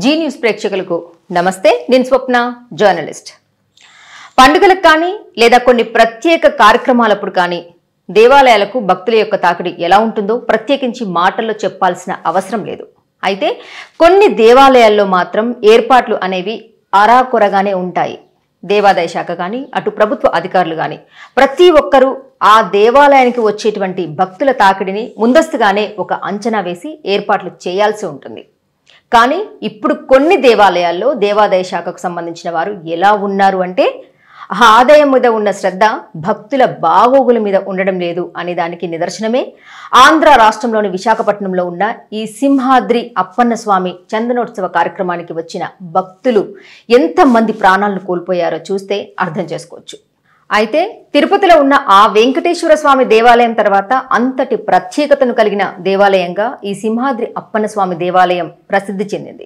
G news ప్రేక్షకులకు నమస్తే. నేను స్వప్న, జర్నలిస్ట్. పండుగలకు కానీ లేదా కొన్ని ప్రత్యేక కార్యక్రమాలప్పుడు కానీ దేవాలయాలకు భక్తుల యొక్క తాకిడి ఎలా ఉంటుందో ప్రత్యేకించి మాటల్లో చెప్పాల్సిన అవసరం లేదు. అయితే కొన్ని దేవాలయాల్లో మాత్రం ఏర్పాట్లు అనేవి అరాకొరగానే ఉంటాయి. దేవాదాయ శాఖ కానీ అటు ప్రభుత్వ అధికారులు కానీ ప్రతి ఒక్కరూ ఆ దేవాలయానికి వచ్చేటువంటి భక్తుల తాకిడిని ముందస్తుగానే ఒక అంచనా వేసి ఏర్పాట్లు చేయాల్సి ఉంటుంది. కానీ ఇప్పుడు కొన్ని దేవాలయాల్లో దేవాదాయ శాఖకు సంబంధించిన వారు ఎలా ఉన్నారు అంటే ఆదాయం మీద ఉన్న శ్రద్ధ భక్తుల బాగోగుల మీద ఉండడం లేదు అనే దానికి నిదర్శనమే ఆంధ్ర రాష్ట్రంలోని విశాఖపట్నంలో ఉన్న ఈ సింహాద్రి అప్పన్న స్వామి చందనోత్సవ కార్యక్రమానికి వచ్చిన భక్తులు ఎంతమంది ప్రాణాలను కోల్పోయారో చూస్తే అర్థం చేసుకోవచ్చు. అయితే తిరుపతిలో ఉన్న ఆ వెంకటేశ్వర స్వామి దేవాలయం తర్వాత అంతటి ప్రత్యేకతను కలిగిన దేవాలయంగా ఈ సింహాద్రి అప్పన్న స్వామి దేవాలయం ప్రసిద్ధి చెందింది.